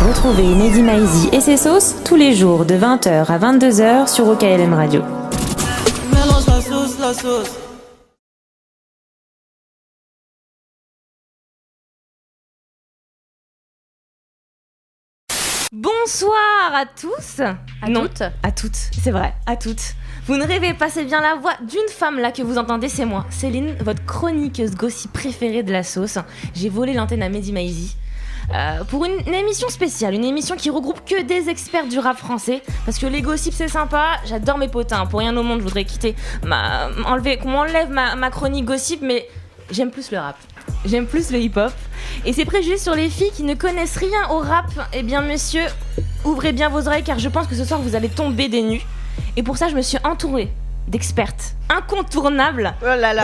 Retrouvez Mehdi Maizi et ses sauces tous les jours de 20h à 22h sur OKLM Radio. Mélange la sauce. Bonsoir à tous. À toutes, c'est vrai, à toutes. Vous ne rêvez pas, c'est bien la voix d'une femme là que vous entendez, c'est moi, Céline, votre chroniqueuse gossip préférée de la sauce. J'ai volé l'antenne à Mehdi Maizi. Pour une émission spéciale, une émission qui regroupe que des experts du rap français, parce que les gossips c'est sympa, j'adore mes potins, pour rien au monde je voudrais qu'on m'enlève ma chronique gossip, mais j'aime plus le rap, j'aime plus le hip-hop, et ces préjugés sur les filles qui ne connaissent rien au rap, eh bien messieurs, ouvrez bien vos oreilles car je pense que ce soir vous allez tomber des nues, et pour ça je me suis entourée d'expertes incontournables. Oh là là.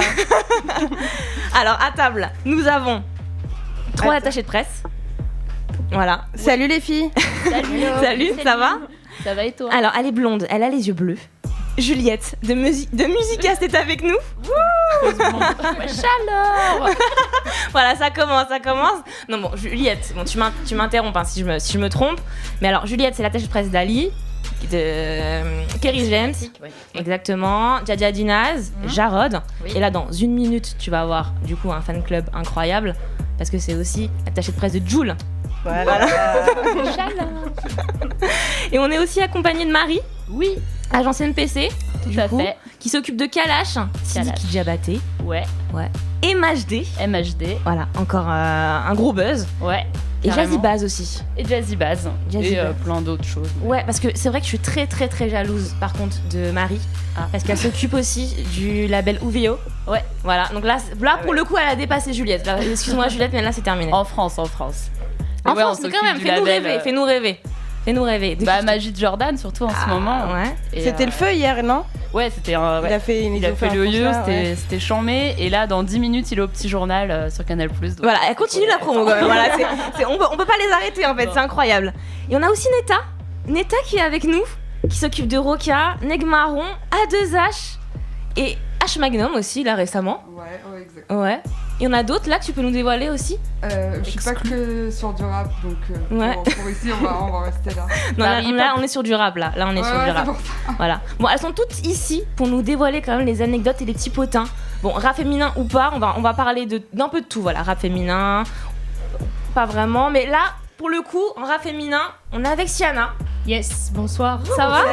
Alors à table, nous avons 3 attachés de presse. Voilà. Salut les filles. Salut, ça va ? Ça va et toi ? Alors, elle est blonde, elle a les yeux bleus. Juliette, de Musicast est avec nous. Chaleur. Voilà, ça commence. Non, bon, Juliette, bon, tu m'interromps hein, si je me trompe. Mais alors, Juliette, c'est l'attaché de presse d'Ali, de Kerry James, oui. Exactement, Djadia Dinaz, Jarod. Oui. Et là, dans une minute, tu vas avoir du coup un fan club incroyable, parce que c'est aussi l'attaché de presse de Jul. Voilà. Et on est aussi accompagné de Marie. Oui. Agence NPC. Tout à fait. Qui s'occupe de Kalash. Sidiki Diabaté. Ouais. Et MHD. MHD. Voilà, encore un gros buzz. Ouais. Et Carrément. Jazzy Baz aussi. Et Jazzy Baz. Jazzy Et Baz. plein d'autres choses. Ouais, parce que c'est vrai que je suis très très très jalouse par contre de Marie. Parce qu'elle s'occupe aussi du label UVO. Ouais. Voilà, donc là pour le coup, elle a dépassé Juliette. Là, excuse-moi Juliette, mais là c'est terminé. En France. En Ouais, France, on mais quand s'occupe même, du fais-nous rêver. Bah, Magie de Jordan, surtout en ce moment. Ouais. Et, C'était le feu hier, non ? Ouais, c'était un. Il a fait le lieu, concert, ouais. c'était chambé. Et là, dans 10 minutes, il est au petit journal sur Canal+. Donc... Voilà, elle continue la promo quand même. Voilà, on peut pas les arrêter en fait, c'est incroyable. Et on a aussi Neta qui est avec nous, qui s'occupe de Roca, Neg Marron, A2H et H Magnum aussi là récemment. Ouais, exactement. Ouais. Il y en a d'autres là que tu peux nous dévoiler aussi. Je suis pas que sur du rap, donc Ouais. pour ici, on va rester là. Non, Marie, là on est sur du rap là. Là on est sur du rap. Voilà. Bon, elles sont toutes ici pour nous dévoiler quand même les anecdotes et les petits potins. Bon, rap féminin ou pas, on va parler d'un peu de tout. Voilà, rap féminin, pas vraiment, mais là pour le coup, en rap féminin, on est avec Siana. Yes, bonsoir. Ça va ?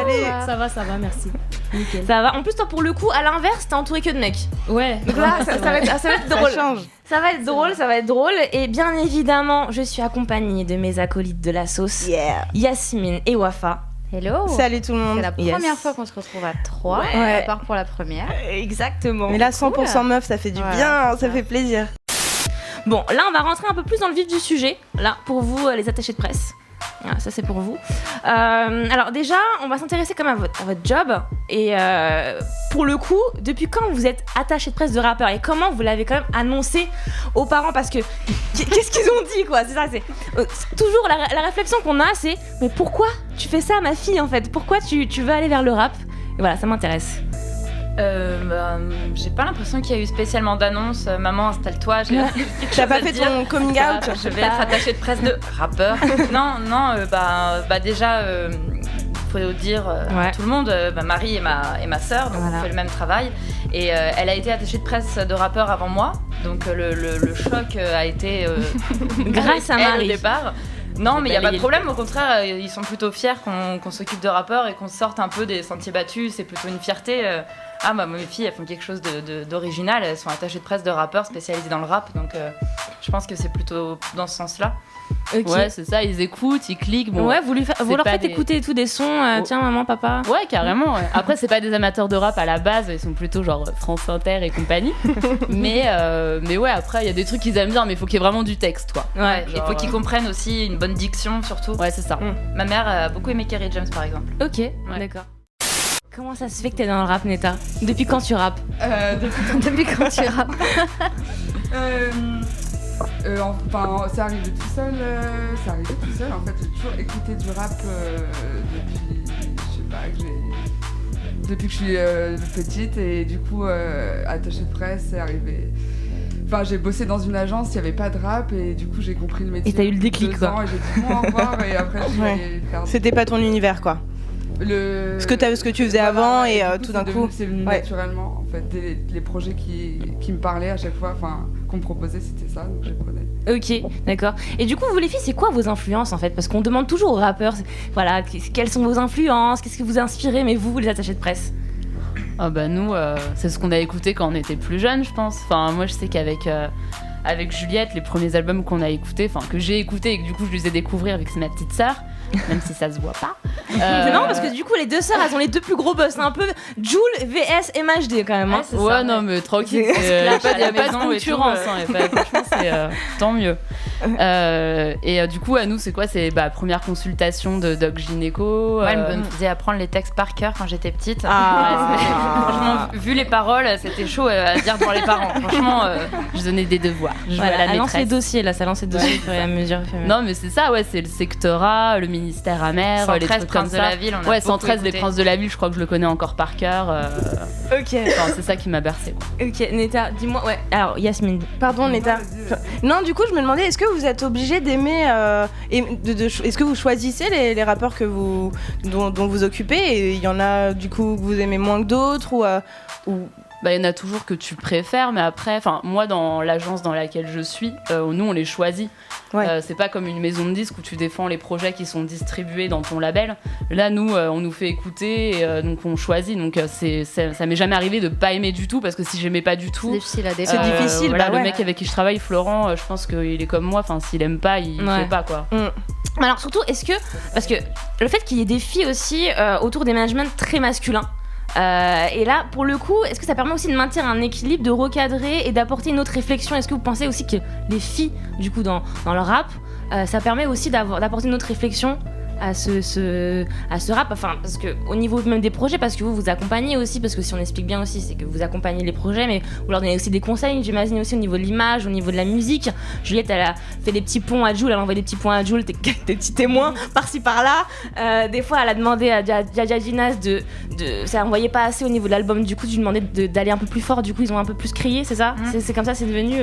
Ça va, merci. Nickel. Ça va. En plus, toi, pour le coup, à l'inverse, t'es entouré que de mecs. Ouais. Donc là, ça va être drôle. Ça change. Ça va être drôle. Et bien évidemment, je suis accompagnée de mes acolytes de la sauce, Yeah. Yasmine et Wafa. Hello. Salut tout le monde. C'est la Yes. première fois qu'on se retrouve à 3, Ouais. à part pour la première. Exactement. Mais là, 100% meuf, ça fait du Voilà, bien, c'est ça fait plaisir. Bon, là, on va rentrer un peu plus dans le vif du sujet. Là, pour vous, les attachés de presse. Voilà, ça, c'est pour vous. Alors déjà, on va s'intéresser quand même à votre job. Et pour le coup, depuis quand vous êtes attaché de presse de rappeur et comment vous l'avez quand même annoncé aux parents ? Parce que qu'est-ce qu'ils ont dit, quoi ? C'est ça, c'est toujours la réflexion qu'on a, c'est mais pourquoi tu fais ça à ma fille en fait ? Pourquoi tu veux aller vers le rap ? Et voilà, ça m'intéresse. J'ai pas l'impression qu'il y a eu spécialement d'annonce. Maman, installe-toi. T'as pas fait ton coming out ? Je vais être attachée de presse de rappeur. non, déjà, faut dire à tout le monde, Marie est ma sœur, donc on fait le même travail. Et elle a été attachée de presse de rappeur avant moi, donc le choc a été grâce à Marie au départ. Non, mais il n'y a pas de problème, au contraire, ils sont plutôt fiers qu'on s'occupe de rappeurs et qu'on sorte un peu des sentiers battus, c'est plutôt une fierté. Mes filles, elles font quelque chose d'original, elles sont attachées de presse de rappeurs spécialisées dans le rap, donc je pense que c'est plutôt dans ce sens-là. Okay. Ouais, c'est ça, ils écoutent, ils cliquent. Bon, ouais, vous leur faites écouter tous des sons, tiens maman, papa. Ouais, carrément. Ouais. Après, c'est pas des amateurs de rap à la base, ils sont plutôt genre France Inter et compagnie. mais ouais, après, il y a des trucs qu'ils aiment bien, mais il faut qu'il y ait vraiment du texte, quoi. Ouais, il faut qu'ils comprennent aussi une bonne diction, surtout. Ouais, c'est ça. Ma mère a beaucoup aimé Kerry James, par exemple. Ok, d'accord. Comment ça se fait que t'es dans le rap, Neta ? Depuis quand tu rappes ? Depuis quand tu rappes ? C'est arrivé tout seul. En fait, j'ai toujours écouté du rap depuis que je suis petite, et du coup, attaché de presse, c'est arrivé Enfin, j'ai bossé dans une agence, il n'y avait pas de rap et du coup j'ai compris le métier. Et t'as eu le déclic, 2 quoi. ans, et j'ai dit bon, au revoir et après je vais aller faire. C'était pas ton univers, quoi. Ce que tu faisais avant et tout d'un coup. C'est venu naturellement en fait. Les projets qui me parlaient à chaque fois, enfin qu'on me proposait, c'était ça, donc je les prenais. Ok, d'accord. Et du coup, vous les filles, c'est quoi vos influences en fait? Parce qu'on demande toujours aux rappeurs, voilà, quelles sont vos influences, qu'est-ce que vous inspirez, mais vous les attachés de presse? Ah bah nous, c'est ce qu'on a écouté quand on était plus jeunes, je pense. Enfin, moi, je sais qu'avec avec Juliette, les premiers albums qu'on a écoutés, enfin que j'ai écoutés et que du coup je les ai découverts avec ma petite sœur, même si ça se voit pas. Non, parce que du coup, les deux sœurs, elles ont les deux plus gros boss. C'est un peu Jul vs MHD quand même. Hein. Ouais, non, mais tranquille, il n'y a pas de concurrence. Franchement, c'est tant mieux. Et du coup, à nous, c'est quoi? C'est première consultation de Doc Gynéco. Ouais, elle me faisait apprendre les textes par cœur quand j'étais petite. Franchement, vu les paroles, c'était chaud à dire devant les parents. Franchement, je donnais des devoirs. Elle lance les dossiers, là, ça lance les dossiers au fur et à mesure. Non, mais c'est ça, ouais, c'est le sectorat, le ministère amer, les trucs comme ça. De la ville, on a ouais, 113 les Princes de la ville, je crois que je le connais encore par cœur. Ok. Enfin, c'est ça qui m'a bercé. Quoi. Ok, Neta, dis-moi. Ouais. Alors, Yasmine. Pardon, Neta. Non, du coup, je me demandais, est-ce que vous êtes obligé d'aimer est-ce que vous choisissez les rappeurs dont vous occupez et il y en a du coup que vous aimez moins que d'autres ou il y en a toujours que tu préfères, mais après, moi dans l'agence dans laquelle je suis, nous on les choisit. Ouais. C'est pas comme une maison de disques où tu défends les projets qui sont distribués dans ton label. Là, nous, on nous fait écouter, et, donc on choisit. Donc ça m'est jamais arrivé de pas aimer du tout, parce que si j'aimais pas du tout, c'est difficile à défendre. C'est difficile. Voilà, le mec avec qui je travaille, Florent, je pense qu'il est comme moi. Enfin, s'il aime pas, il fait pas quoi. Alors surtout, parce que le fait qu'il y ait des filles aussi autour des managements très masculins. Et là, pour le coup, est-ce que ça permet aussi de maintenir un équilibre, de recadrer et d'apporter une autre réflexion? Est-ce que vous pensez aussi que les filles, du coup, dans le rap, ça permet aussi d'apporter une autre réflexion à ce rap, enfin, parce que au niveau même des projets, parce que vous accompagnez aussi, parce que si on explique bien aussi, c'est que vous accompagnez les projets, mais vous leur donnez aussi des conseils, j'imagine aussi au niveau de l'image, au niveau de la musique. Juliette, elle a fait des petits ponts à Jul, elle a envoyé des petits points à Jul, des petits témoins par-ci par-là. Des fois, elle a demandé à Jaja Ginas ça envoyait pas assez au niveau de l'album, du coup, je lui demandais d'aller un peu plus fort, du coup, ils ont un peu plus crié, c'est ça? C'est comme ça, c'est devenu.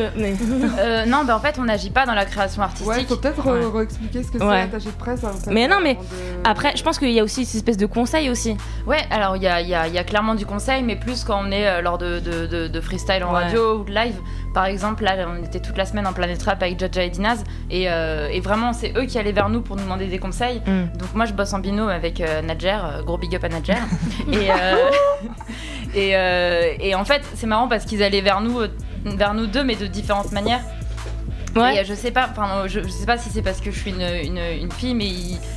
Non, en fait, on n'agit pas dans la création artistique. Ouais, faut peut-être réexpliquer ce que c'est l'attaché de presse. Mais non, mais après, je pense qu'il y a aussi cette espèce de conseil aussi. Ouais, alors il y a clairement du conseil, mais plus quand on est lors de freestyle en radio ou de live. Par exemple, là, on était toute la semaine en Planet Rap avec Jaja et Dinaz, et vraiment, c'est eux qui allaient vers nous pour nous demander des conseils. Donc moi, je bosse en binôme avec Nadjer, gros big up à Nadjer. Et en fait, c'est marrant parce qu'ils allaient vers nous deux, mais de différentes manières. Ouais. Et je sais pas si c'est parce que je suis une fille, mais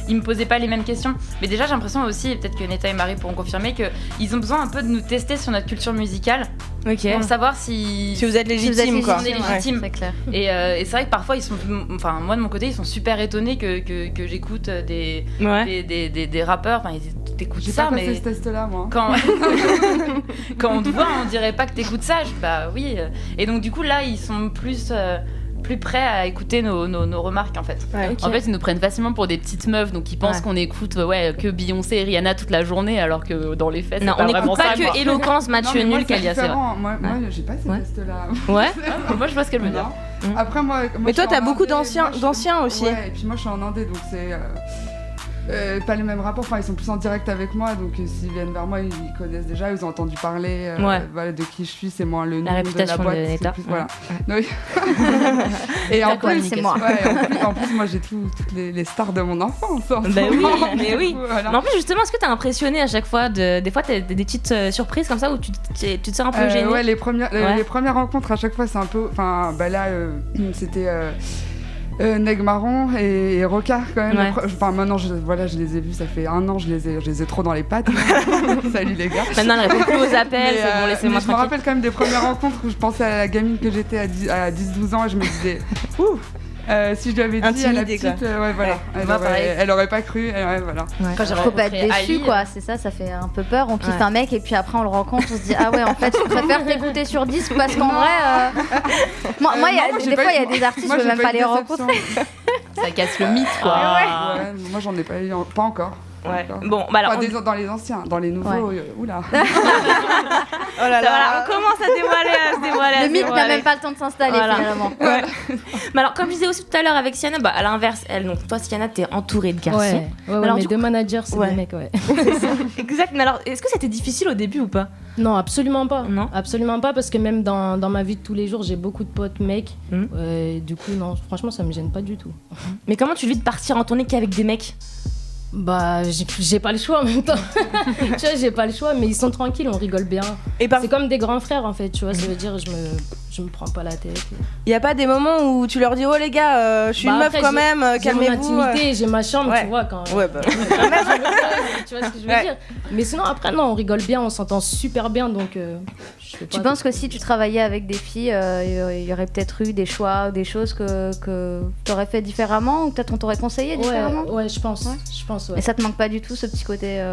ils me posaient pas les mêmes questions. Mais déjà, j'ai l'impression aussi, et peut-être que Neta et Marie pourront confirmer, qu'ils ont besoin un peu de nous tester sur notre culture musicale. Pour savoir si vous êtes légitime, quoi. Si on est légitime. C'est clair. Et c'est vrai que parfois, moi de mon côté, ils sont super étonnés que j'écoute des rappeurs. Enfin, t'écoutes ça, mais. J'ai pas passé ce test-là, moi. Quand on te voit, on dirait pas que t'écoutes ça. Bah oui. Et donc, du coup, là, ils sont plus prêts à écouter nos remarques en fait. Ouais, okay. En fait, ils nous prennent facilement pour des petites meufs, donc ils pensent qu'on écoute que Beyoncé et Rihanna toute la journée, alors que dans les faits, c'est pas vraiment ça. On n'écoute pas que Éloquence, Mathieu Nul, Kalia, c'est vrai. Moi, j'ai pas ces tests-là. Ouais. Moi, je vois ce qu'elle veut dire. Après, moi. Mais toi, t'as beaucoup d'anciens aussi. Ouais, et puis moi, je suis en Indé, donc c'est. Pas les mêmes rapports, enfin ils sont plus en direct avec moi, donc s'ils viennent vers moi ils connaissent déjà, ils ont entendu parler de qui je suis, c'est moins le nom de la boîte, de l'État. Voilà. Oui. Et en plus, c'est moi. En plus moi j'ai toutes les stars de mon enfance. Mais oui. Voilà. Mais en plus justement, est-ce que t'as impressionné à chaque fois des fois t'as des petites surprises comme ça où tu te sens un peu gêné? Ouais, les premières rencontres à chaque fois c'est un peu, là c'était Neg Marron et Roca quand même. Enfin maintenant je les ai vus, ça fait 1 an, je les ai trop dans les pattes. Salut les gars. Maintenant elle répond plus aux appels, c'est bon, laissez-moi tranquille. Je me rappelle quand même des premières rencontres où je pensais à la gamine que j'étais à 10-12 ans et je me disais ouh. Si je lui avais dit à la petite, elle aurait pas cru. Voilà. Faut pas être déçu, quoi. C'est ça fait un peu peur. On kiffe un mec et puis après on le rencontre, on se dit ah ouais, en fait, je préfère t'écouter sur disque parce qu'en vrai, moi, des fois, il y a des artistes, je veux même pas les rencontrer. Ça casse le mythe, quoi. Moi, j'en ai pas eu, pas encore. Ouais. Bon, bah alors. Dans les anciens, dans les nouveaux, oula. Oh là là. Voilà, on commence à dévoiler. Le mythe n'a même pas le temps de s'installer finalement. Ouais. Mais alors, comme je disais aussi tout à l'heure avec Sienna, à l'inverse, donc toi, Sienna, t'es entourée de garçons. Ouais, alors, mes deux managers, c'est des mecs, Exact. Mais alors, est-ce que c'était difficile au début ou pas? Non, absolument pas. Non. Absolument pas, parce que même dans ma vie de tous les jours, j'ai beaucoup de potes mecs. Du coup, non, franchement, ça me gêne pas du tout. Mais comment tu vis de partir en tournée qu'avec des mecs? Bah, j'ai pas le choix en même temps. Tu vois, j'ai pas le choix, mais ils sont tranquilles, on rigole bien. C'est comme des grands frères en fait, tu vois, ça veut dire je me prends pas la tête. Il y a pas des moments où tu leur dis oh les gars, je suis une meuf quand même, calmez-vous. J'ai mon intimité, j'ai ma chambre, tu vois quand. Ouais bah. Tu vois ce que je veux dire. Mais sinon après non, on rigole bien, on s'entend super bien donc. Tu penses que si tu travaillais avec des filles, il y aurait peut-être eu des choix, des choses que t'aurais fait différemment ou peut-être on t'aurait conseillé différemment? Ouais, je pense. Et ça te manque pas du tout ce petit côté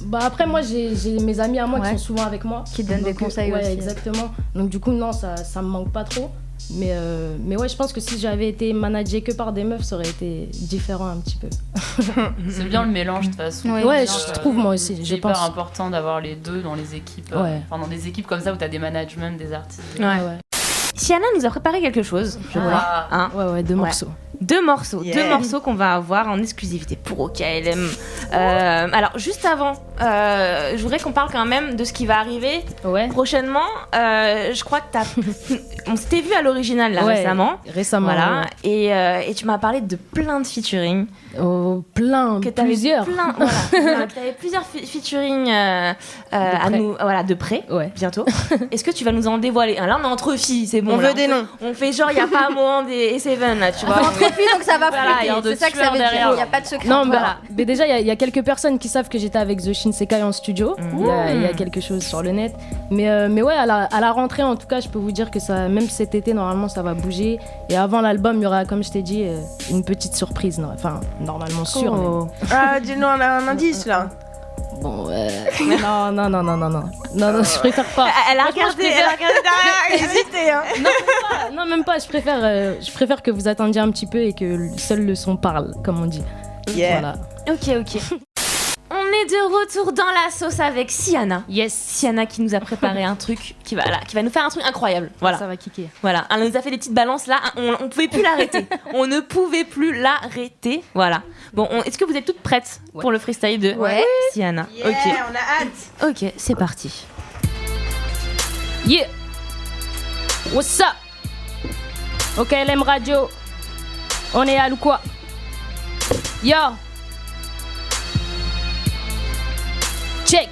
Bah après moi j'ai mes amis à moi qui sont souvent avec moi qui te donnent des conseils aussi. Ouais, exactement. Donc du coup non, ça me manque pas trop. Mais ouais, je pense que si j'avais été managée que par des meufs, ça aurait été différent un petit peu. C'est bien le mélange de toute façon. Ouais, je trouve moi aussi. C'est hyper important d'avoir les deux dans les équipes. Enfin, dans des équipes comme ça où t'as des managements, des artistes. Ouais. Sienna nous a préparé quelque chose, je vois. Ouais, deux morceaux. Deux morceaux qu'on va avoir en exclusivité pour OKLM. Alors juste avant, je voudrais qu'on parle quand même de ce qui va arriver prochainement. Je crois que on s'était vu à l'original là récemment. Voilà. Et tu m'as parlé de plein de featuring. Plusieurs. Que t'avais plusieurs featuring à nous, de près, bientôt. Est-ce que tu vas nous en dévoiler? Là on est entre filles, c'est bon. On veut des noms. On fait genre il y a pas un moment des Seven là, tu vois. Donc ça va flutter, c'est ça que ça veut dire, il n'y a pas de secret. Non, mais déjà, il y a quelques personnes qui savent que j'étais avec The Shinsekai en studio. Il y a quelque chose sur le net. Mais ouais, à la rentrée, en tout cas, je peux vous dire que ça, même cet été, normalement, ça va bouger. Et avant l'album, il y aura, comme je t'ai dit, une petite surprise. Enfin, normalement sûr. Mais... Ah, dis-nous, on a un indice là. Bon, non, je préfère pas. Elle a regardé derrière, hésité. Non, même pas. Je préfère que vous attendiez un petit peu et que seul le son parle, comme on dit. Voilà. Ok. On est de retour dans la sauce avec Sienna. Yes. Sienna qui nous a préparé un truc qui va nous faire un truc incroyable. Voilà. Ça va kicker. Voilà. Elle nous a fait des petites balances là. On pouvait plus l'arrêter. On ne pouvait plus l'arrêter. Voilà. Bon, est-ce que vous êtes toutes prêtes pour le freestyle de Sienna? Ok. On a hâte. Ok, c'est parti. Yeah. What's up? OKLM Radio. On est à quoi? Yo. Check.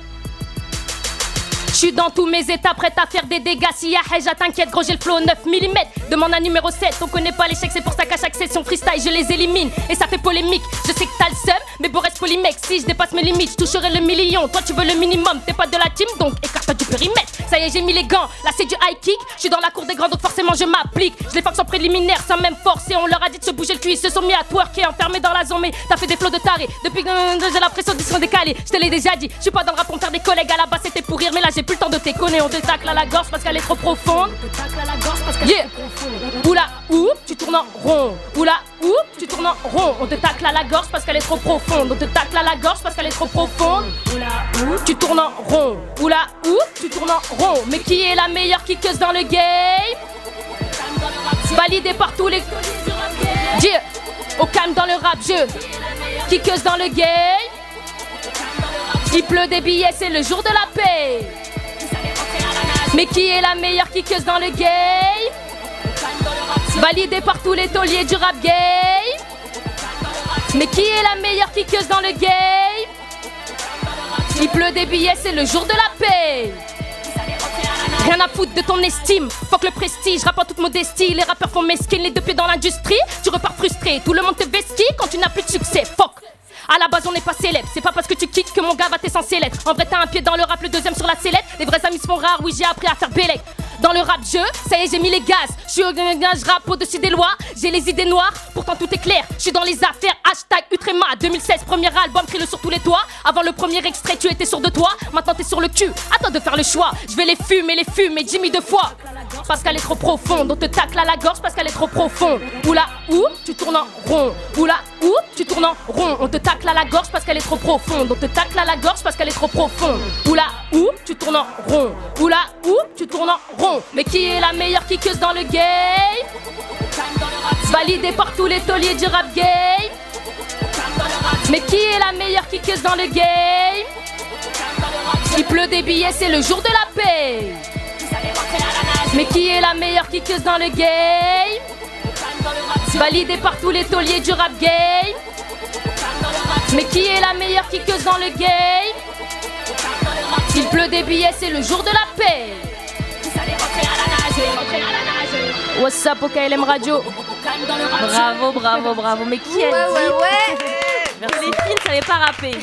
J'suis dans tous mes états, prête à faire des dégâts. Si y'a Heja, t'inquiète, gros, j'ai le flow 9 mm. Demande un numéro 7, on connaît pas l'échec, c'est pour ça qu'à chaque session freestyle, je les élimine. Et ça fait polémique, je sais que t'as le seum, mais beau reste polymec. Si je dépasse mes limites, je toucherai le million. Toi, tu veux le minimum, t'es pas de la team, donc écarte-toi du périmètre. Ça y est, j'ai mis les gants, là c'est du high kick. J'suis dans la cour des grands, donc forcément je m'applique. Je les fuck sans préliminaire, sans même forcer. On leur a dit de se bouger le cul, ils se sont mis à twerker, enfermés dans la zone. Mais t'as fait des flots de taré, depuis que j'ai l'impression qu'ils sont décalés. Je te l'ai déjà dit, j'suis pas dans le rap pour faire des collègues. À la base c'était pour rire, mais là j'ai plus le temps de t'éconner. On te tacle à la gorge parce qu'elle est trop profonde. Yeah. Oula, oup, tu tournes en rond. Oula, oup, tu tournes en rond. On te tacle à la gorge parce qu'elle est trop profonde. On te tacle à la gorge parce qu'elle est trop profonde. Oula, oup, tu tournes en rond. Oula, oup, tu tournes en rond. Mais qui est la meilleure kickeuse dans le game? Validé par tous les... Yeah. Au calme dans le rap, jeu. Kickeuse dans le game. Il pleut des billets, c'est le jour de la paix. Mais qui est la meilleure kickeuse dans le game? Validé par tous les tauliers du rap game. Mais qui est la meilleure kickeuse dans le game? Il pleut des billets, c'est le jour de la paix. Rien à foutre de ton estime, fuck le prestige, rap en toute modestie. Les rappeurs font mesquine, les deux pieds dans l'industrie. Tu repars frustré, tout le monde te vestit quand tu n'as plus de succès, fuck. À la base on n'est pas célèbre, c'est pas parce que tu kicks que mon gars va t'es censé l'être. En vrai t'as un pied dans le rap, le deuxième sur la sellette. Les vrais amis se font rares, oui j'ai appris à faire bélec. Dans le rap jeu, ça y est j'ai mis les gaz. J'suis au je rappe au-dessus des lois. J'ai les idées noires, pourtant tout est clair. J'suis dans les affaires, hashtag Utrema 2016, premier album, crie-le sur tous les toits. Avant le premier extrait tu étais sûr de toi, maintenant t'es sur le cul. À toi de faire le choix, je vais les fumer Jimmy deux fois. parce qu'elle est trop profonde. On te tacle à la gorge parce qu'elle est trop profonde. Oula, où tu tournes en rond. Oula, où tu tournes en rond. On te tacle à la gorge parce qu'elle est trop profonde. On te tacle à la gorge parce qu'elle est trop profonde. Oula, où tu tournes en rond. Oula, où tu tournes en rond. Mais qui est la meilleure kickeuse dans le game? Validée par tous les tauliers du rap game. Mais qui est la meilleure kickeuse dans le game? Il pleut des billets, c'est le jour de la paix. Mais qui est la meilleure kickeuse dans le game? Validée par tous les tauliers du rap game. Mais qui est la meilleure kickeuse dans le game? Il pleut des billets, c'est le jour de la paix. What's up, OKLM Radio? Bravo. Mais qui a dit que les filles ne savaient pas rapper?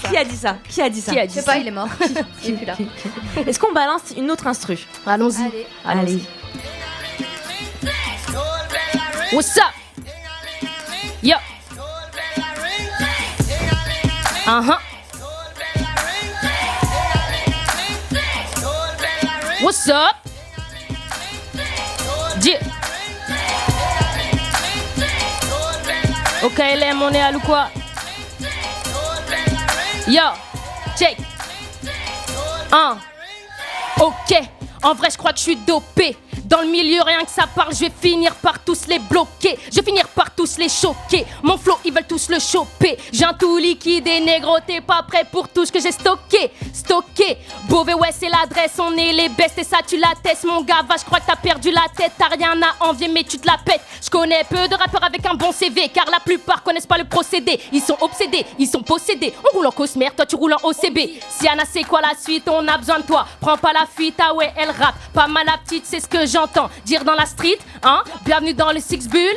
Qui a dit ça? Je sais pas, il est mort. Il est plus là. Est-ce qu'on balance une autre instru? Allons-y. Allez. What's up? Yo. What's up? Yeah. OKLM, on est à quoi? Yo, check. Ok, en vrai je crois que je suis dopé. Dans le milieu, rien que ça parle, je vais finir par tous les bloquer. Je vais finir par tous les choquer. Mon flow, ils veulent tous le choper. J'ai un tout liquide et négro, t'es pas prêt pour tout ce que j'ai stocké. Beauvais, ouais, c'est l'adresse, on est les bestes et ça, tu l'attestes. Mon gars, va, je crois que t'as perdu la tête. T'as rien à envier, mais tu te la pètes. Je connais peu de rappeurs avec un bon CV, car la plupart connaissent pas le procédé. Ils sont obsédés, ils sont possédés. On roule en Cosmer, toi tu roules en OCB. Siana, c'est quoi la suite? On a besoin de toi. Prends pas la fuite, ah ouais, elle rappe. Pas mal la petite, c'est ce que j'entends dire dans la street, hein. Bienvenue dans le Six Bull.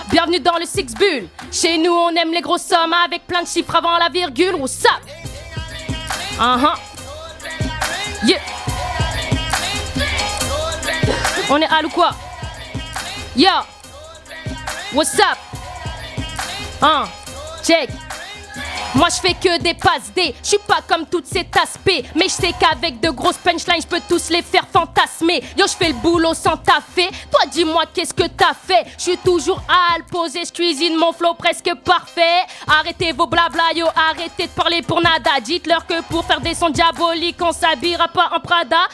Bienvenue dans le Six Bull. Chez nous, on aime les grosses sommes avec plein de chiffres avant la virgule. What's up? Yeah. On est à ou quoi? Yo. What's up? Check. Moi je fais que des passes D, je suis pas comme toutes ces aspects. Mais je sais qu'avec de grosses punchlines je peux tous les faire fantasmer. Yo je fais le boulot sans taffer. Toi dis-moi qu'est-ce que t'as fait? Je suis toujours à le poser, je cuisine mon flow presque parfait. Arrêtez vos blabla yo, arrêtez de parler pour nada. Dites-leur que pour faire des sons diaboliques on s'habillera pas en Prada.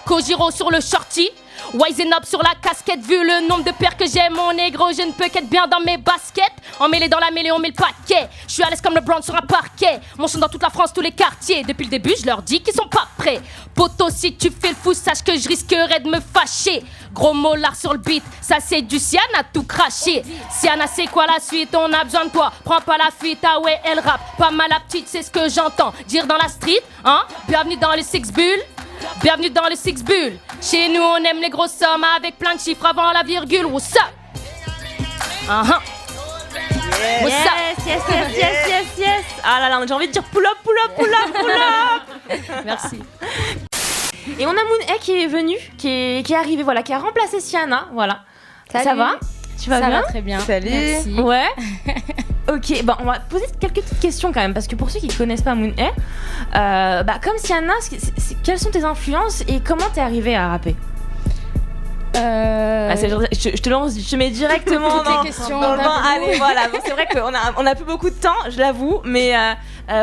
Kojiro sur le shorty, Wisen up sur la casquette. Vu le nombre de paires que j'ai mon négro, je ne peux qu'être bien dans mes baskets. Emmêlé dans la mêlée on met le paquet. Je suis à l'aise comme le Brown sur un parquet. Mon son dans toute la France, tous les quartiers. Depuis le début je leur dis qu'ils sont pas prêts. Poto si tu fais le fou sache que je risquerais de me fâcher. Gros mollard sur le beat, ça c'est du Siana tout craché. Siana c'est quoi la suite? On a besoin de toi. Prends pas la fuite, ah ouais elle rappe. Pas mal la petite c'est ce que j'entends dire dans la street, Bienvenue dans le Six Bull. Bienvenue dans le Six Bull. Chez nous on aime les grosses sommes avec plein de chiffres avant la virgule. What's up? What's up? Yes. Ah là là, j'ai envie de dire pull up. Merci. Et on a Moon qui est venu, qui est arrivé, voilà, qui a remplacé Siana, voilà. Salut. Ça va? Tu vas Ça bien? va très bien. Salut. Merci. Ouais. Ok, bon, on va poser quelques petites questions quand même, parce que pour ceux qui ne connaissent pas Moon comme Siana, quelles sont tes influences et comment t'es arrivée à rapper? Je te lance, je te mets directement dans le bain. Allez, voilà. Bon, c'est vrai qu'on a plus beaucoup de temps, je l'avoue, mais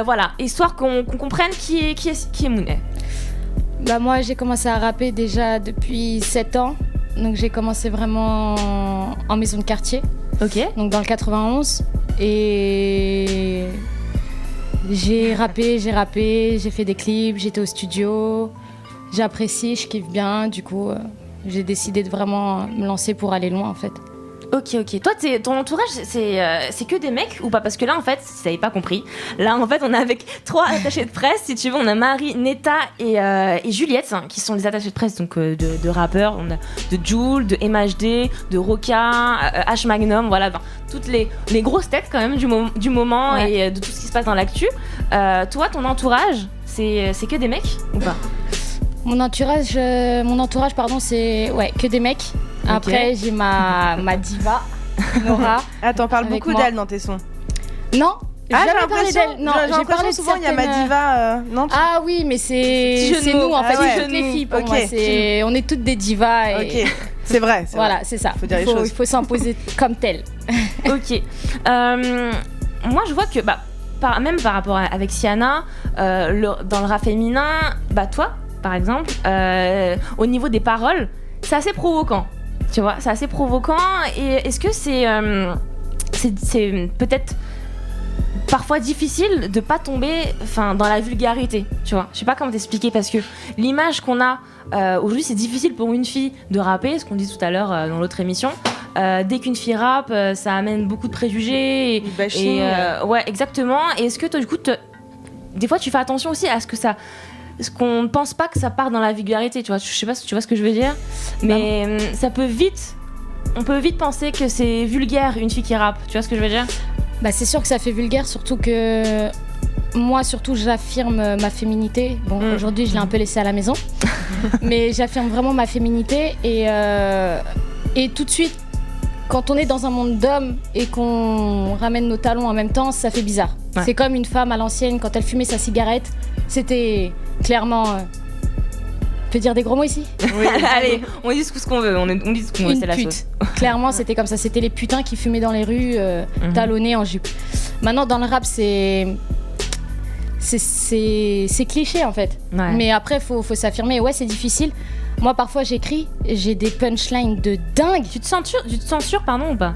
voilà, histoire qu'on comprenne qui est Moon. Bah moi, j'ai commencé à rapper déjà depuis 7 ans. Donc j'ai commencé vraiment en maison de quartier. Ok. Donc dans le 91. Et j'ai rappé, j'ai fait des clips, j'étais au studio. J'apprécie, je kiffe bien. Du coup, j'ai décidé de vraiment me lancer pour aller loin en fait. Ok. Toi, ton entourage, c'est que des mecs ou pas? Parce que là, en fait, si vous n'avez pas compris, là, en fait, on est avec 3 attachés de presse, si tu veux. On a Marie, Neta et Juliette, qui sont des attachés de presse donc, de rappeurs. On a de Jul, de MHD, de Roca, H Magnum, voilà. Ben, toutes les grosses têtes, quand même, du moment ouais. Et de tout ce qui se passe dans l'actu. Toi, ton entourage, c'est que des mecs ou pas? Mon entourage, c'est que des mecs. Après, j'ai ma diva, Nora. Attends, parle beaucoup d'elle dans tes sons. Non, J'ai parlé d'elle. Non, j'ai parlé souvent. Il y a Madiva. Non. Ah oui, mais c'est nous en fait. C'est toutes les filles pour moi. On est toutes des divas. Ok. C'est vrai. Voilà, c'est ça. Il faut s'imposer comme tel. Ok. Moi, je vois que même par rapport avec Siana, dans le rap féminin, toi, par exemple, au niveau des paroles, c'est assez provoquant. Tu vois, c'est assez provoquant. Et est-ce que c'est peut-être parfois difficile de pas tomber dans la vulgarité, tu vois. Je sais pas comment t'expliquer parce que l'image qu'on a aujourd'hui, c'est difficile pour une fille de rapper, ce qu'on dit tout à l'heure dans l'autre émission. Dès qu'une fille rappe, ça amène beaucoup de préjugés. Ouais, exactement. Et est-ce que toi, du coup, des fois, tu fais attention aussi à ce qu'on ne pense pas que ça part dans la vulgarité, tu vois. Je sais pas si tu vois ce que je veux dire, mais on peut vite penser que c'est vulgaire une fille qui rappe, tu vois ce que je veux dire? C'est sûr que ça fait vulgaire, surtout que moi, j'affirme ma féminité. Bon, aujourd'hui, je l'ai un peu laissée à la maison, mais j'affirme vraiment ma féminité et tout de suite, quand on est dans un monde d'hommes et qu'on ramène nos talons en même temps, ça fait bizarre. Ouais. C'est comme une femme à l'ancienne, quand elle fumait sa cigarette, c'était clairement... On peut dire des gros mots ici? Oui, allez, on dit ce qu'on veut, on dit ce qu'on veut, c'est la chose. Clairement, c'était comme ça, c'était les putains qui fumaient dans les rues, talonnés en jupe. Maintenant, dans le rap, c'est cliché en fait. Ouais. Mais après, faut s'affirmer. Ouais, c'est difficile. Moi, parfois, j'écris, j'ai des punchlines de dingue. Tu te censures, pardon, ou pas?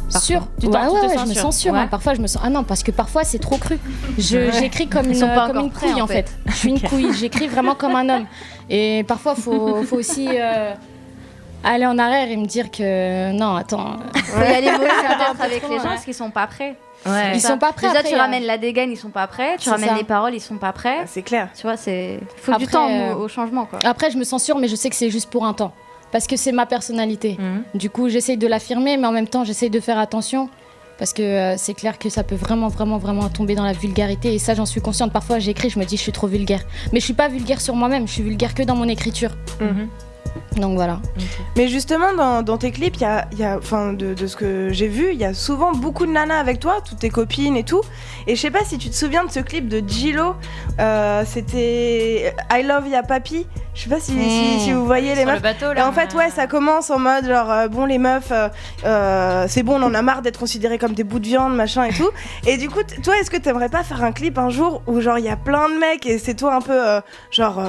Je me censure. Hein. Parfois, je me sens. Ah non, parce que parfois, c'est trop cru. J'écris comme une couille, en fait. Je suis une couille. J'écris vraiment comme un homme. Et parfois, faut aussi aller en arrière et me dire que non, attends. Faut y aller peut-être avec les gens parce qu'ils sont pas prêts. Ouais. Ils sont pas prêts. Déjà, tu ramènes la dégaine, ils sont pas prêts. Tu ramènes les paroles, ils sont pas prêts. C'est clair. Tu vois, faut du temps au changement, quoi. Après, je me censure, mais je sais que c'est juste pour un temps. Parce que c'est ma personnalité. Du coup, j'essaye de l'affirmer, mais en même temps, j'essaye de faire attention. Parce que c'est clair que ça peut vraiment tomber dans la vulgarité. Et ça, j'en suis consciente. Parfois, j'écris, je me dis, je suis trop vulgaire. Mais je suis pas vulgaire sur moi-même, je suis vulgaire que dans mon écriture. Donc voilà. Okay. Mais justement, dans tes clips, il y a de ce que j'ai vu, il y a souvent beaucoup de nanas avec toi, toutes tes copines et tout. Et je sais pas si tu te souviens de ce clip de Gilo, c'était I Love Ya Papi. Je sais pas si vous voyez les meufs. Sur le bateau, là. Et en fait, ouais, ça commence en mode genre, bon, les meufs, c'est bon, on en a marre d'être considérés comme des bouts de viande, machin et tout. Et du coup, toi, est-ce que t'aimerais pas faire un clip un jour où genre il y a plein de mecs et c'est toi un peu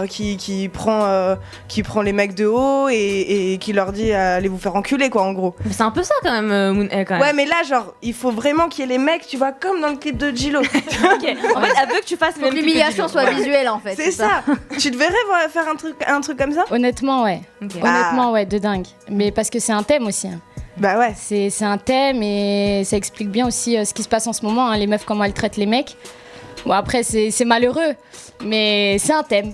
qui prend les mecs de haut et qui leur dit allez vous faire enculer, quoi, en gros. Mais c'est un peu ça quand même, Moon quand même. Ouais, mais là, genre, il faut vraiment qu'il y ait les mecs, tu vois, comme dans le clip de Gilo. Ok. En fait, elle veut que tu fasses même. Faut que l'humiliation soit visuelle, en fait. C'est ça. Tu te verrais faire un truc comme ça? Honnêtement, ouais. Okay. Honnêtement, ouais, de dingue. Mais parce que c'est un thème aussi. Hein. Bah ouais. C'est un thème et ça explique bien aussi ce qui se passe en ce moment, hein, les meufs, comment elles traitent les mecs. Bon, après, c'est malheureux, mais c'est un thème.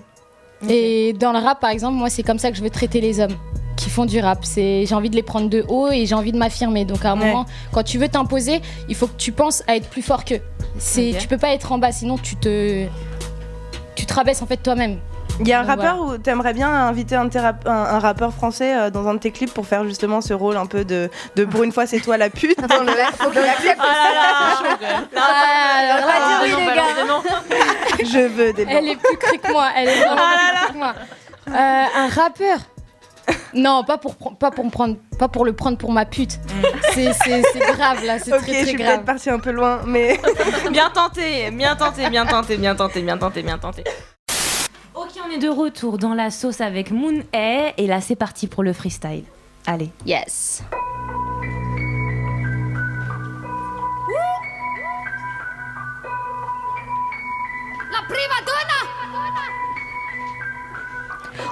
Okay. Et dans le rap, par exemple, moi, c'est comme ça que je veux traiter les hommes qui font du rap. J'ai envie de les prendre de haut et j'ai envie de m'affirmer. Donc à un moment, quand tu veux t'imposer, il faut que tu penses à être plus fort qu'eux. Tu peux pas être en bas, sinon tu te rabaisses en fait toi-même. Il y a un rappeur où t'aimerais bien inviter un rappeur français dans un de tes clips pour faire justement ce rôle un peu de pour une fois c'est toi la pute dans le faut qu'il accepte. Alors oui les gars. Je veux des. Elle est plus crue que moi. Elle est vraiment plus crue que moi. Un rappeur. Non, pas pour le prendre pour ma pute. C'est grave là, c'est très très grave. Ok, je suis peut-être partie un peu loin, mais bien tenté. Ok, on est de retour dans la sauce avec Moon A et là c'est parti pour le freestyle. Allez. Yes. La primadonna.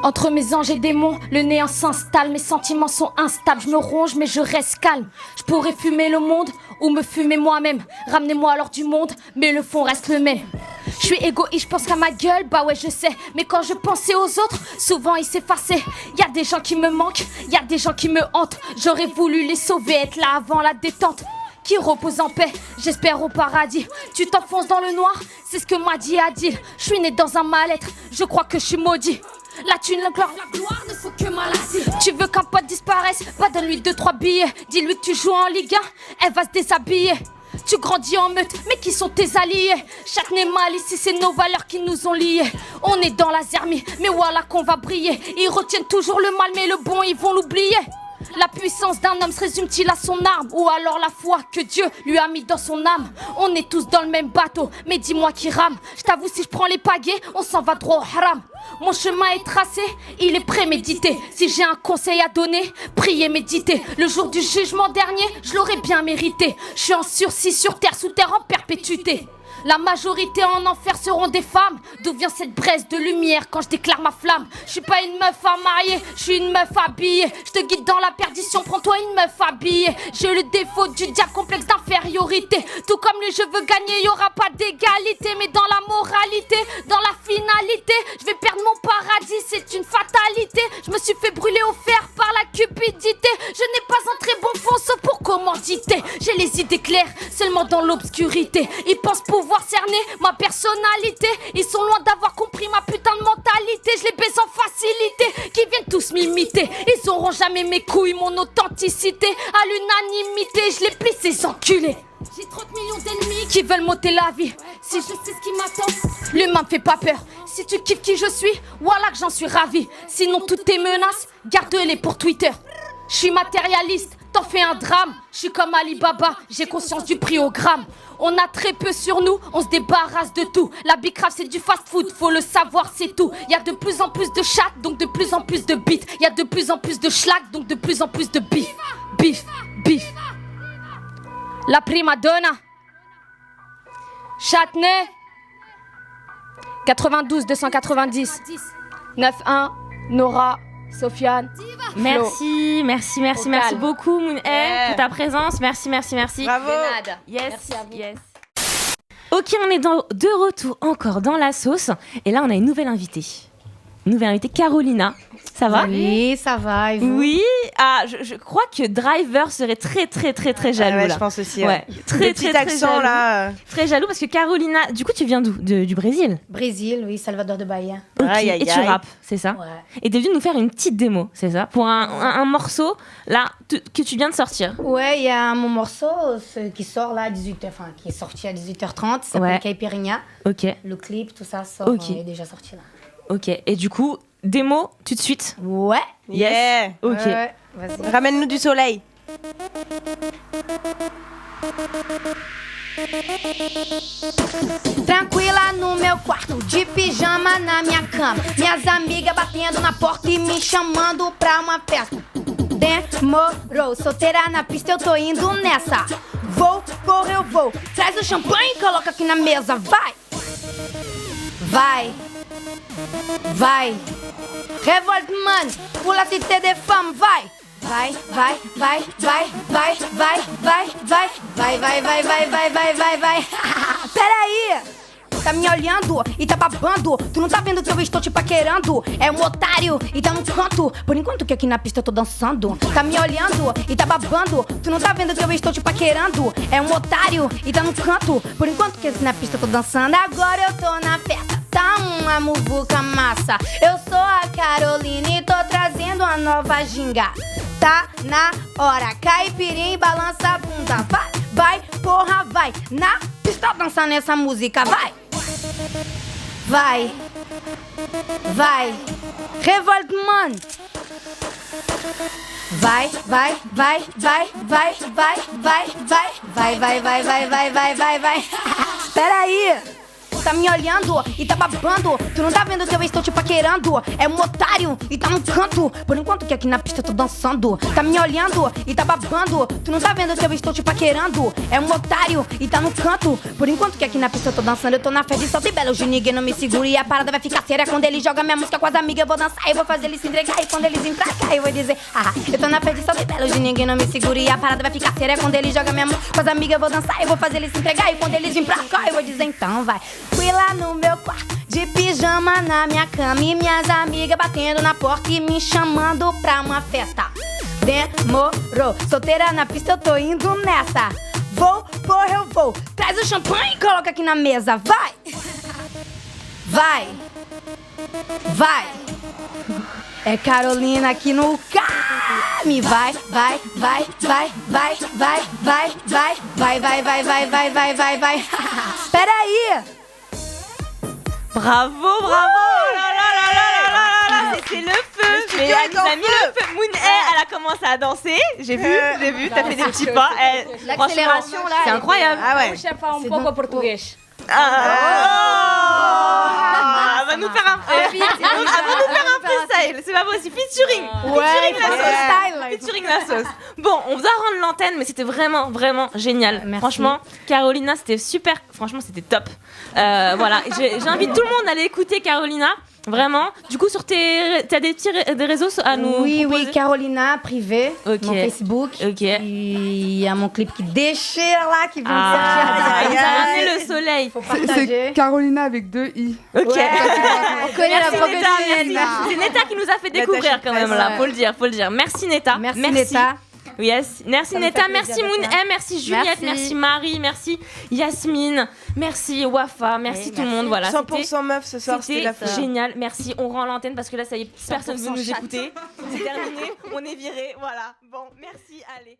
Entre mes anges et démons, le néant s'installe, mes sentiments sont instables, je me ronge mais je reste calme. Je pourrais fumer le monde ou me fumer moi-même. Ramenez-moi alors du monde, mais le fond reste le même. Je suis égoïste, je pense qu'à ma gueule, bah ouais je sais. Mais quand je pensais aux autres, souvent ils s'effaçaient. Y'a des gens qui me manquent, y'a des gens qui me hantent. J'aurais voulu les sauver, être là avant la détente. Qui repose en paix, j'espère au paradis. Tu t'enfonces dans le noir, c'est ce que m'a dit Adil. Je suis né dans un mal-être, je crois que je suis maudit. La thune, la gloire ne faut que maladie. Tu veux qu'un pote disparaisse, bah donne-lui 2-3 billets. Dis-lui que tu joues en Ligue 1, elle va se déshabiller. Tu grandis en meute, mais qui sont tes alliés? Chaque n'est mal, ici c'est nos valeurs qui nous ont liés. On est dans la zermie, mais voilà qu'on va briller. Ils retiennent toujours le mal, mais le bon ils vont l'oublier. La puissance d'un homme se résume-t-il à son arme? Ou alors la foi que Dieu lui a mis dans son âme? On est tous dans le même bateau, mais dis-moi qui rame. Je t'avoue, si je prends les pagaies, on s'en va droit au haram. Mon chemin est tracé, il est prémédité. Si j'ai un conseil à donner, priez, méditez. Le jour du jugement dernier, je l'aurais bien mérité. Je suis en sursis sur terre, sous terre en perpétuité. La majorité en enfer seront des femmes. D'où vient cette braise de lumière quand je déclare ma flamme? Je suis pas une meuf à marier, je suis une meuf habillée. Je te guide dans la perdition, prends-toi une meuf habillée. J'ai le défaut du diable, complexe d'infériorité. Tout comme lui je veux gagner, y aura pas d'égalité. Mais dans la moralité, dans la finalité, je vais perdre mon paradis, c'est une fatalité. Je me suis fait brûler au fer par la cupidité. Je n'ai pas un très bon fond sauf pour commanditer. J'ai les idées claires, seulement dans l'obscurité. Ils pensent pouvoir cerner ma personnalité. Ils sont loin d'avoir compris ma putain de mentalité. Je les baise en facilité, qui viennent tous m'imiter. Ils auront jamais mes couilles, mon authenticité. À l'unanimité, je les plie ces enculés. J'ai 30 millions d'ennemis qui veulent m'ôter la vie. Si je sais ce qui m'attend, l'humain me fait pas peur. Si tu kiffes qui je suis, voilà que j'en suis ravi. Sinon toutes tes menaces, garde-les pour Twitter. Je suis matérialiste, t'en fais un drame. Je suis comme Ali Baba, j'ai conscience du prix au gramme. On a très peu sur nous, on se débarrasse de tout. La bicrave c'est du fast food, faut le savoir c'est tout. Y'a de plus en plus de chat, donc de plus en plus de beats. Y'a de plus en plus de schlag, donc de plus en plus de bif. Bif, bif. La prima donna. Châtenay 92 290 91 Nora Sofiane. Merci beaucoup Moon pour ta présence. Merci. Bravo. Yes. Ok, on est de retour encore dans la sauce. Et là, on a une nouvelle invitée. Carolina. Ça va? Oui, ça va. Et vous? Oui. Ah, je crois que Driver serait très jaloux. Ouais, là. je pense aussi. Ouais. Très accent jaloux. là. Très jaloux parce que Carolina, du coup, tu viens d'où? Du Brésil? Brésil, oui, Salvador de Bahia. Ok. Et tu rappes, c'est ça? Ouais. Et t'es venue nous faire une petite démo, c'est ça? Pour un morceau là que tu viens de sortir. Ouais, il y a mon morceau qui sort là à 18h, enfin qui est sorti à 18h30, ça s'appelle Caipirinha. Ok. Le clip, tout ça sort, est déjà sorti là. Ok. Et du coup, démo tout de suite? Ouais. Yes. Yeah. Ok. Ouais, vas-y. Ramène-nous du soleil. Tranquila no meu quarto, de pijama na minha cama. Minhas amigas batendo na porta e me chamando pra uma festa. Demorou, solteira na pista, eu tô indo nessa. Vou, porra, eu vou. Traz o champanhe e coloca aqui na mesa, vai. Vai. Vai. Revolte, mano, pula cité des femmes, vai. Vai. Peraí. Tá me olhando e tá babando. Tu não tá vendo que eu estou te paquerando? É um otário e tá no canto. Por enquanto que aqui na pista eu tô dançando. Tá me olhando e tá babando. Tu não tá vendo que eu estou te paquerando? É um otário e tá no canto. Por enquanto que aqui na pista eu tô dançando. Agora eu tô na festa. Tá uma muvuca massa. Eu sou a Carolina e tô trazendo uma nova ginga. Tá na hora, caipirinha e balança a bunda. Vai, porra, vai. Na pista dançando essa música, vai. Vai. Revolte, mano. Vai. Peraí. Tá me olhando e tá babando. Tu não tá vendo que eu estou te paquerando? É um otário e tá no canto. Por enquanto que aqui na pista eu tô dançando. Tá me olhando e tá babando. Tu não tá vendo que eu estou te paquerando? É um otário e tá no canto. Por enquanto que aqui na pista eu tô dançando. Eu tô na festa de Salto e Belo, hoje ninguém não me segura. E a parada vai ficar séria quando ele joga minha música com as amigas. Eu vou dançar, eu vou fazer eles se entregar. E quando eles vir pra cá eu vou dizer eu tô na festa de Salto e Belo, hoje ninguém não me segura. E a parada vai ficar séria quando ele joga minha música com as amigas. Eu vou dançar, eu vou fazer eles se entregar. E quando eles vir pra cá eu vou dizer então vai. Fui lá no meu quarto, de pijama na minha cama. E minhas amigas batendo na porta e me chamando pra uma festa. Demorou, solteira na pista, eu tô indo nessa. Vou, porra, eu vou. Traz o champanhe e coloca aqui na mesa, vai. É Carolina aqui no Cami. Vai. Vai, vai, vai, vai, vai, vai, vai, vai. Peraí. Bravo, bravo. Oh là là là là là là là. C'était le feu. Mais elle nous a mis le feu. Moon, elle a commencé à danser. J'ai vu, t'as fait des petits pas. L'accélération là. C'est incroyable. Ah ouais. Puxa un pouco português. Elle va nous faire un freestyle. C'est pas possible. Featuring. Featuring la sauce. Bon, on doit rendre l'antenne, mais c'était vraiment, vraiment génial. Merci. Franchement, Carolina, c'était super. Franchement, c'était top. Voilà, j'invite tout le monde à aller écouter Carolina. Vraiment. Du coup, t'as des réseaux à nous proposer? Oui, Carolina, privé, Ok. mon Facebook. Ok. Il y a mon clip qui déchire là, qui vient de sortir. Elle nous a ramené le soleil. Faut partager. C'est Carolina avec 2 I. Ok. On connaît la professionnelle. Merci. C'est Neta qui nous a fait découvrir quand même là. Faut le dire. Merci Neta. Merci Neta. Yes. Merci Ça me Neta, fait merci plaisir Moon, d'être là. merci Juliette, merci Marie, merci Yasmine, merci Wafa, merci tout le monde. Voilà, 100% meuf ce soir, c'était la c'était génial. Merci, on rend l'antenne parce que là ça y est, personne ne veut nous écouter. C'est terminé, on est viré. Voilà. Bon, merci, allez.